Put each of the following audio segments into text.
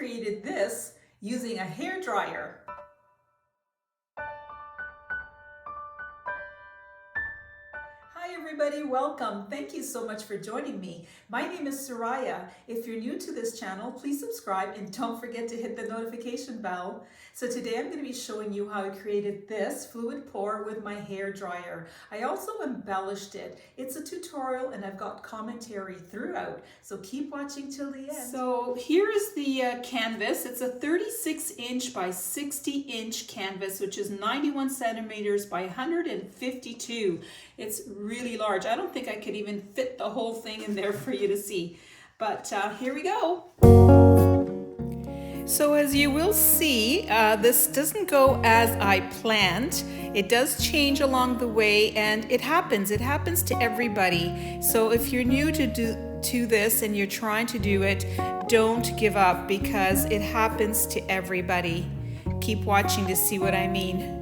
created this using a hairdryer. Hi everybody, welcome. Thank you so much for joining me. My name is Soraya. If you're new to this channel, please subscribe and don't forget to hit the notification bell. So today I'm going to be showing you how I created this fluid pour with my hair dryer. I also embellished it. It's a tutorial and I've got commentary throughout, so keep watching till the end. So here is the canvas. It's a 36-inch by 60-inch canvas, which is 91 centimeters by 152. It's really large. I don't think I could even fit the whole thing in there for you to see, but here we go. So as you will see, this doesn't go as I planned. It does change along the way, and it happens to everybody. So if you're new to this and you're trying to do it, don't give up, because it happens to everybody. Keep watching to see what I mean.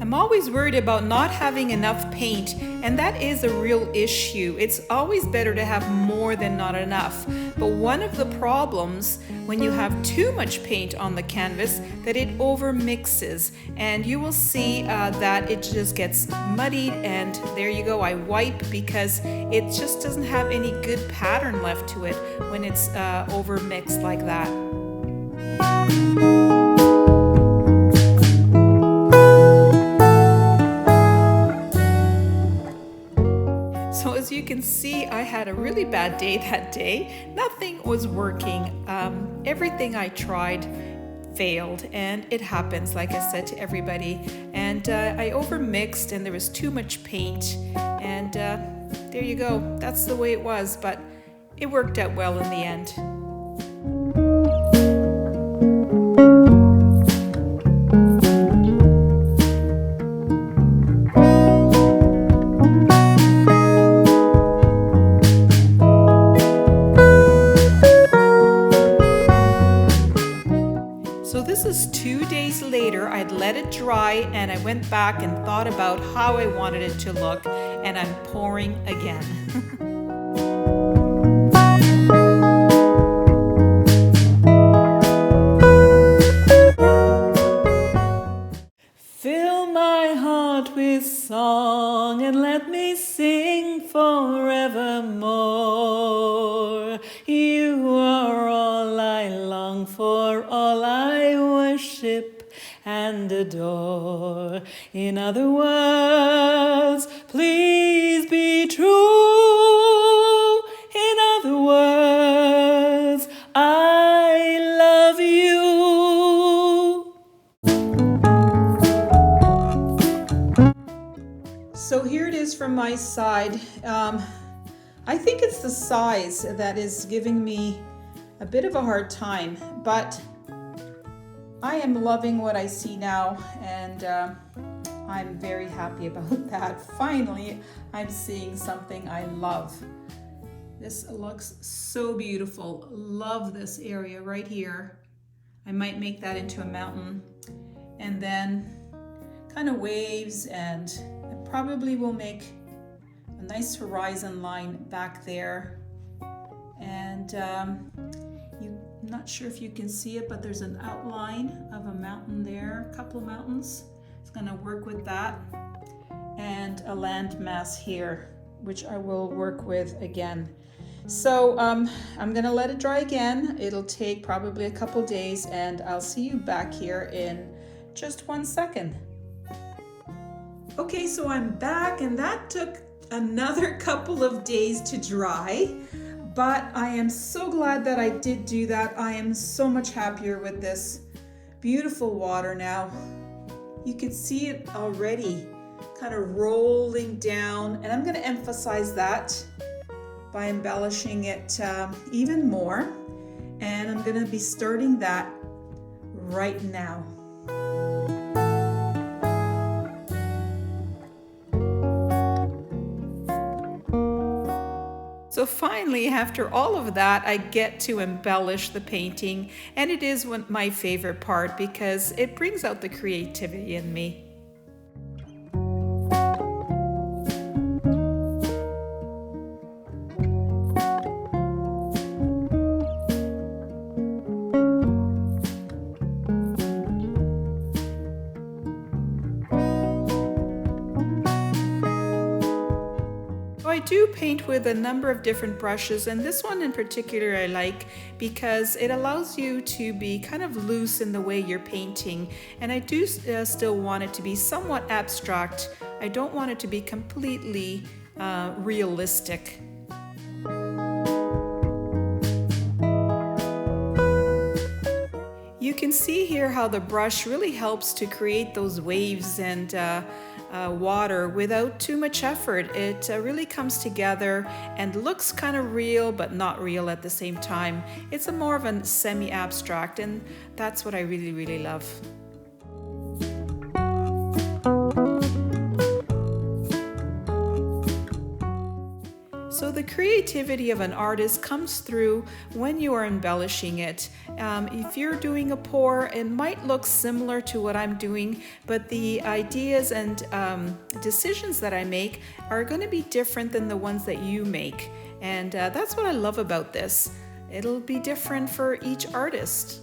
I'm always worried about not having enough paint, and that is a real issue. It's always better to have more than not enough. But one of the problems when you have too much paint on the canvas, that it over mixes, and you will see that it just gets muddied, and there you go, I wipe because it just doesn't have any good pattern left to it when it's over mixed like that. So as you can see, I had a really bad day that day. Nothing was working. Everything I tried failed, and it happens, like I said, to everybody. And I overmixed, and there was too much paint. And there you go. That's the way it was, but it worked out well in the end. So this is 2 days later. I'd let it dry, and I went back and thought about how I wanted it to look, and I'm pouring again. Fill my heart with song and let me sing forevermore. You are all I long for, all I worship and adore. In other words, please be true. In other words, I love you. So here it is from my side. I think it's the size that is giving me a bit of a hard time, but I am loving what I see now, and I'm very happy about that. Finally, I'm seeing something I love. This looks so beautiful. Love this area right here. I might make that into a mountain, and then kind of waves, and I probably will make a nice horizon line back there. And I'm not sure if you can see it, but there's an outline of a mountain there, a couple of mountains. It's going to work with that, and a land mass here, which I will work with again. So I'm going to let it dry again. It'll take probably a couple days, and I'll see you back here in just 1 second. Okay, so I'm back, and that took another couple of days to dry. But I am so glad that I did do that. I am so much happier with this beautiful water now. You can see it already kind of rolling down, and I'm going to emphasize that by embellishing it even more. And I'm going to be starting that right now. So finally, after all of that, I get to embellish the painting, and it is my favorite part because it brings out the creativity in me. I do paint with a number of different brushes, and this one in particular I like because it allows you to be kind of loose in the way you're painting, and I do still want it to be somewhat abstract. I don't want it to be completely realistic. You can see here how the brush really helps to create those waves and water without too much effort. It really comes together and looks kind of real but not real at the same time. It's a more of a semi-abstract, and that's what I really love. So the creativity of an artist comes through when you are embellishing it. If you're doing a pour, it might look similar to what I'm doing, but the ideas and decisions that I make are going to be different than the ones that you make. And that's what I love about this. It'll be different for each artist.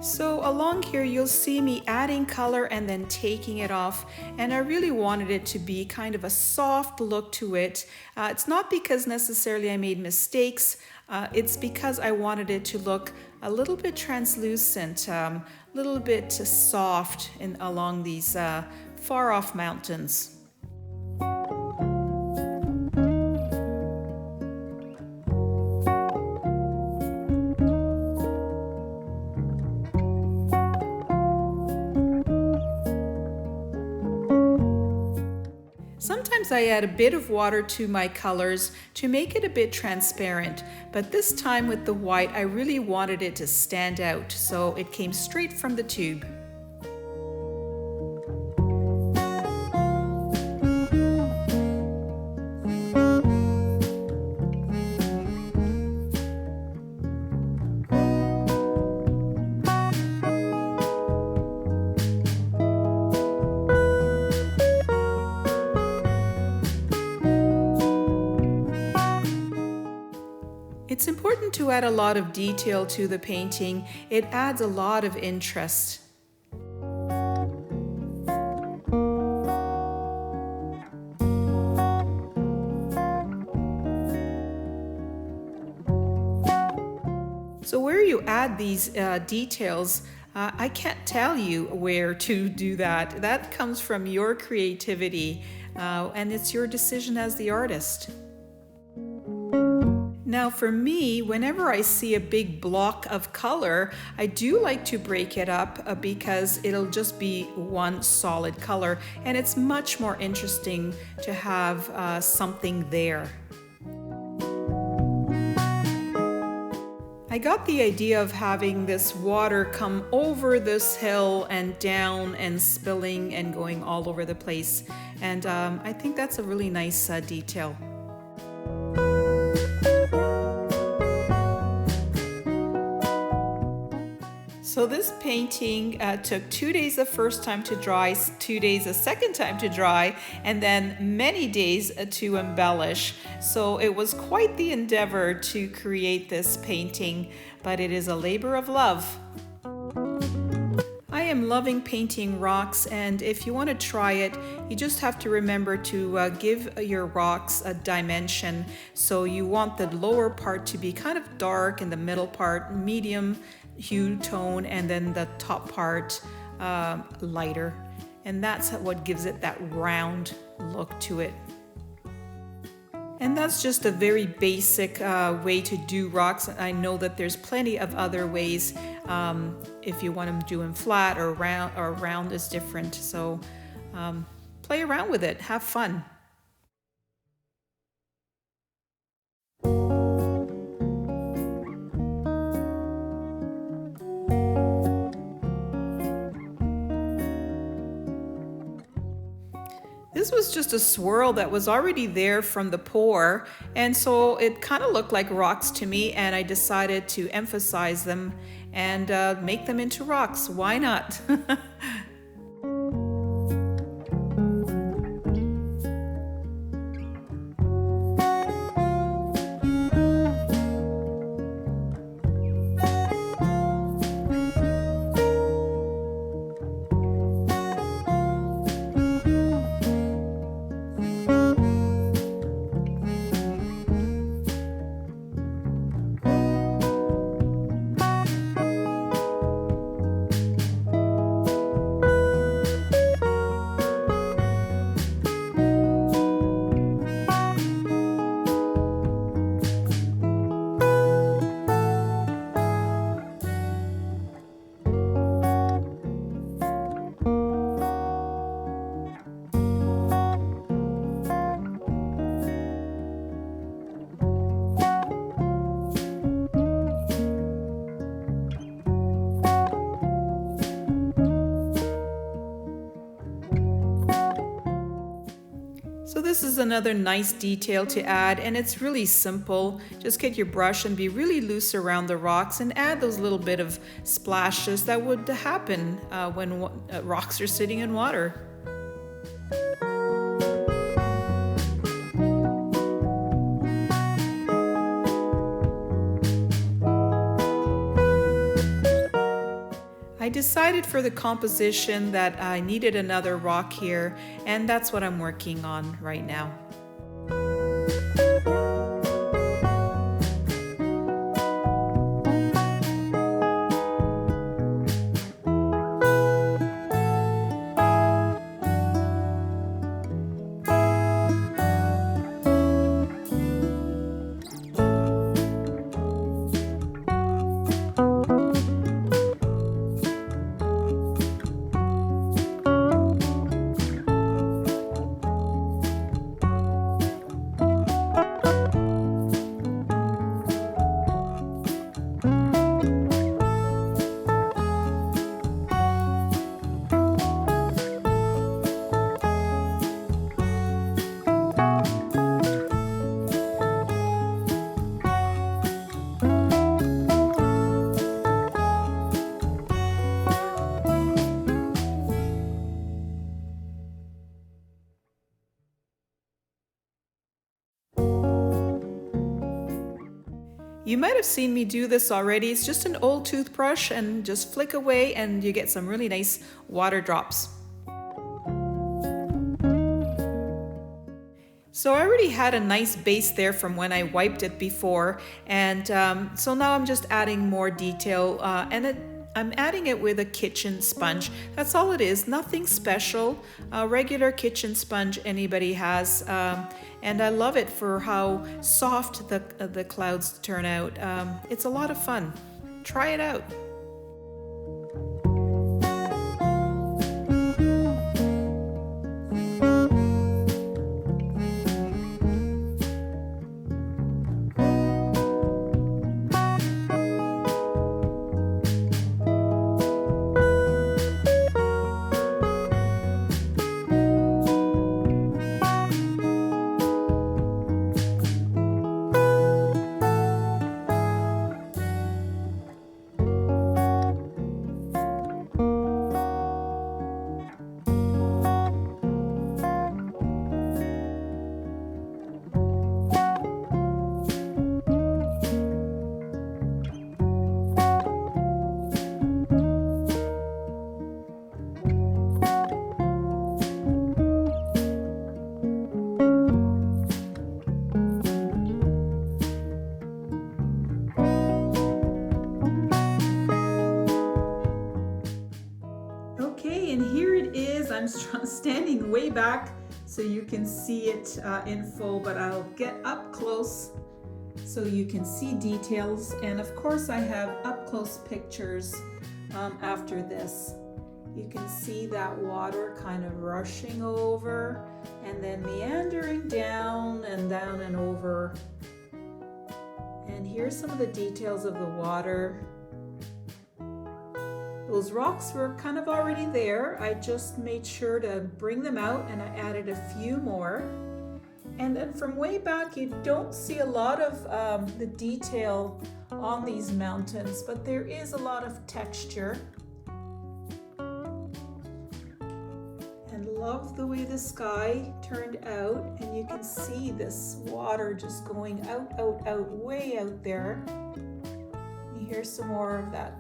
So along here you'll see me adding color and then taking it off, and I really wanted it to be kind of a soft look to it. It's not because necessarily I made mistakes, it's because I wanted it to look a little bit translucent, a little bit soft along these far off mountains. Sometimes I add a bit of water to my colors to make it a bit transparent, but this time with the white I really wanted it to stand out, so it came straight from the tube. It's important to add a lot of detail to the painting. It adds a lot of interest. So where you add these details, I can't tell you where to do that. That comes from your creativity, and it's your decision as the artist. Now for me, whenever I see a big block of color, I do like to break it up because it'll just be one solid color, and it's much more interesting to have something there. I got the idea of having this water come over this hill and down and spilling and going all over the place, and I think that's a really nice detail. So this painting took 2 days the first time to dry, 2 days the second time to dry, and then many days to embellish. So it was quite the endeavor to create this painting, but it is a labor of love. I am loving painting rocks, and if you want to try it, you just have to remember to give your rocks a dimension. So you want the lower part to be kind of dark and the middle part medium hue tone, and then the top part lighter, and that's what gives it that round look to it. And that's just a very basic way to do rocks. I know that there's plenty of other ways if you want them doing flat or round is different. So play around with it, have fun. This was just a swirl that was already there from the pour, and so it kind of looked like rocks to me, and I decided to emphasize them and make them into rocks. Why not? this is another nice detail to add, and it's really simple. Just get your brush and be really loose around the rocks and add those little bit of splashes that would happen when rocks are sitting in water. I decided for the composition that I needed another rock here, and that's what I'm working on right now. You might have seen me do this already. It's just an old toothbrush and just flick away and you get some really nice water drops. So I already had a nice base there from when I wiped it before, and so now I'm just adding more detail I'm adding it with a kitchen sponge. That's all it is, nothing special. A regular kitchen sponge anybody has, and I love it for how soft the clouds turn out. It's a lot of fun. Try it out. I'm standing way back so you can see it in full, but I'll get up close so you can see details. And of course I have up close pictures after this. You can see that water kind of rushing over and then meandering down and over. And here's some of the details of the water. Those rocks were kind of already there. I just made sure to bring them out and I added a few more. And then from way back, you don't see a lot of the detail on these mountains, but there is a lot of texture. And love the way the sky turned out, and you can see this water just going out, way out there. And here's some more of that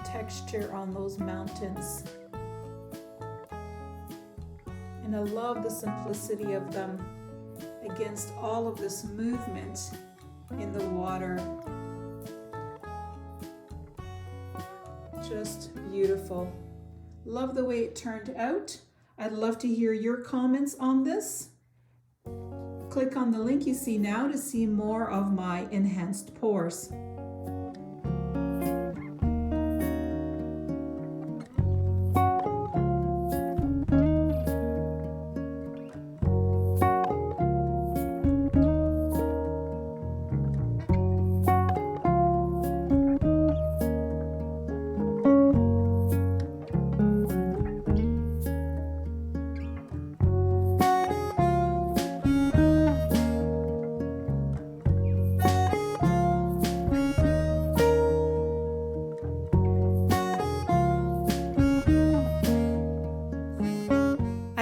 texture on those mountains. And I love the simplicity of them against all of this movement in the water. Just beautiful. Love the way it turned out. I'd love to hear your comments on this. Click on the link you see now to see more of my enhanced pours.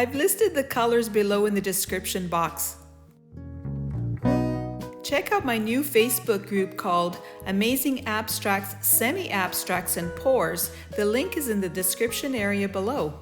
I've listed the colors below in the description box. Check out my new Facebook group called Amazing Abstracts, Semi-Abstracts, and Pours. The link is in the description area below.